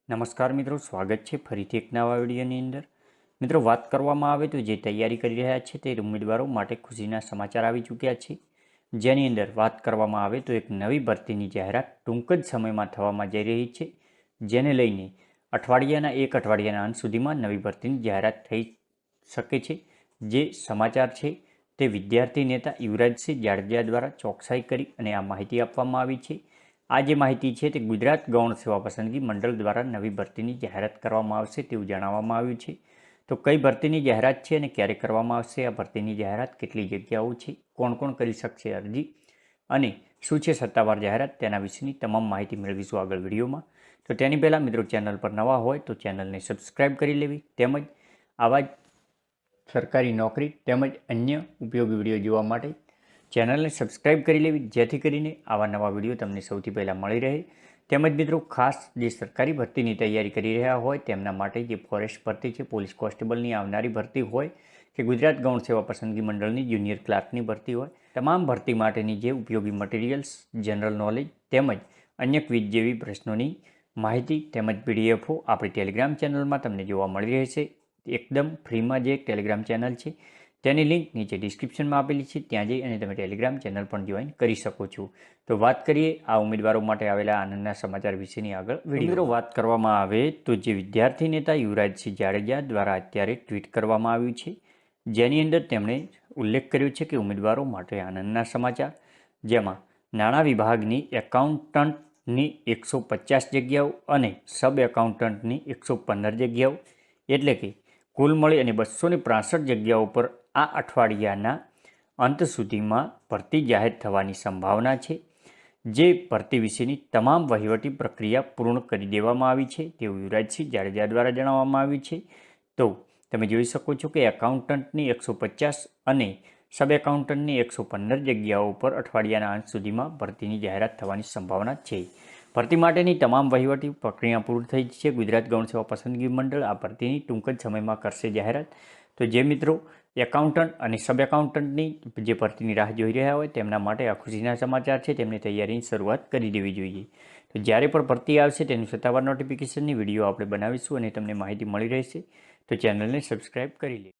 નમસ્કાર મિત્રો, સ્વાગત છે ફરીથી એક નવા વિડીયોની અંદર। મિત્રો, વાત કરવામાં આવે તો જે તૈયારી કરી રહ્યા છે તે ઉમેદવારો માટે ખુશીના સમાચાર આવી ચૂક્યા છે। જેની અંદર વાત કરવામાં આવે તો એક નવી ભરતીની જાહેરાત ટૂંક જ સમયમાં થવામાં જઈ રહી છે, જેને લઈને એક અઠવાડિયાના અંત સુધીમાં નવી ભરતીની જાહેરાત થઈ શકે છે। જે સમાચાર છે તે વિદ્યાર્થી નેતા યુવરાજસિંહ જાડેજા દ્વારા ચોકસાઈ કરી અને આ માહિતી આપવામાં આવી છે। આ જે માહિતી છે તે ગુજરાત ગૌણ સેવા પસંદગી મંડળ દ્વારા નવી ભરતીની જાહેરાત કરવામાં આવશે તેવું જણાવવામાં આવ્યું છે। તો કઈ ભરતીની જાહેરાત છે અને ક્યારે કરવામાં આવશે આ ભરતીની જાહેરાત, કેટલી જગ્યાઓ છે, કોણ કોણ કરી શકશે અરજી અને શું છે સત્તાવાર જાહેરાત, તેના વિશેની તમામ માહિતી મેળવીશું આગળ વિડીયોમાં। તો તેની પહેલાં મિત્રો, ચેનલ પર નવા હોય તો ચેનલને સબસ્ક્રાઈબ કરી લેવી, તેમજ આવા જ સરકારી નોકરી તેમજ અન્ય ઉપયોગી વિડીયો જોવા માટે ચેનલને સબસ્ક્રાઈબ કરી લેવી, જેથી કરીને આવા નવા વિડીયો તમને સૌથી પહેલાં મળી રહે। તેમજ મિત્રો, ખાસ જે સરકારી ભરતીની તૈયારી કરી રહ્યા હોય તેમના માટે જે ફોરેસ્ટ ભરતી છે, પોલીસ કોન્સ્ટેબલની આવનારી ભરતી હોય કે ગુજરાત ગૌણ સેવા પસંદગી મંડળની જુનિયર ક્લાર્કની ભરતી હોય, તમામ ભરતી માટેની જે ઉપયોગી મટીરિયલ્સ, જનરલ નોલેજ તેમજ અન્ય ક્વિઝ જેવી પ્રશ્નોની માહિતી તેમજ પીડીએફઓ આપણી ટેલિગ્રામ ચેનલમાં તમને જોવા મળી રહેશે। એકદમ ફ્રીમાં જે ટેલિગ્રામ ચેનલ છે તેની લિંક નીચે ડિસ્ક્રિપ્શનમાં આપેલી છે, ત્યાં જઈ અને તમે ટેલિગ્રામ ચેનલ પણ જોઈન કરી શકો છો। તો વાત કરીએ આ ઉમેદવારો માટે આવેલા આનંદના સમાચાર વિશેની આગળ વિડીયો। વાત કરવામાં આવે તો જે વિદ્યાર્થી નેતા યુવરાજસિંહ જાડેજા દ્વારા અત્યારે ટ્વીટ કરવામાં આવ્યું છે, જેની અંદર તેમણે ઉલ્લેખ કર્યો છે કે ઉમેદવારો માટે આનંદના સમાચાર, જેમાં નાણાં વિભાગની એકાઉન્ટન્ટની 150 જગ્યાઓ અને સબ એકાઉન્ટન્ટની 115 જગ્યાઓ, એટલે કે કુલ મળી અને 265 જગ્યાઓ પર આ અઠવાડિયાના અંત સુધીમાં ભરતી જાહેર થવાની સંભાવના છે। જે ભરતી વિશેની તમામ વહીવટી પ્રક્રિયા પૂર્ણ કરી દેવામાં આવી છે તેવું યુવરાજસિંહ જાડેજા દ્વારા જણાવવામાં આવ્યું છે। તો તમે જોઈ શકો છો કે એકાઉન્ટન્ટની 150 અને સબ એકાઉન્ટન્ટની 115 જગ્યાઓ પર અઠવાડિયાના અંત સુધીમાં ભરતીની જાહેરાત થવાની સંભાવના છે। ભરતી માટેની તમામ વહીવટી પ્રક્રિયા પૂર્ણ થઈ છે। ગુજરાત ગૌણ સેવા પસંદગી મંડળ આ ભરતીની ટૂંક જ સમયમાં કરશે જાહેરાત। તો જે મિત્રો એકાઉન્ટન્ટ અને સબ એકાઉન્ટન્ટની જે ભરતીની રાહ જોઈ રહ્યા હોય તેમના માટે આ ખુશીના સમાચાર છે, તેમની તૈયારીની શરૂઆત કરી દેવી જોઈએ। તો જ્યારે પણ ભરતી આવશે તેનું સત્તાવાર નોટિફિકેશનની વિડીયો આપણે બનાવીશું અને તમને માહિતી મળી રહેશે। તો ચેનલને સબસ્ક્રાઈબ કરી લે।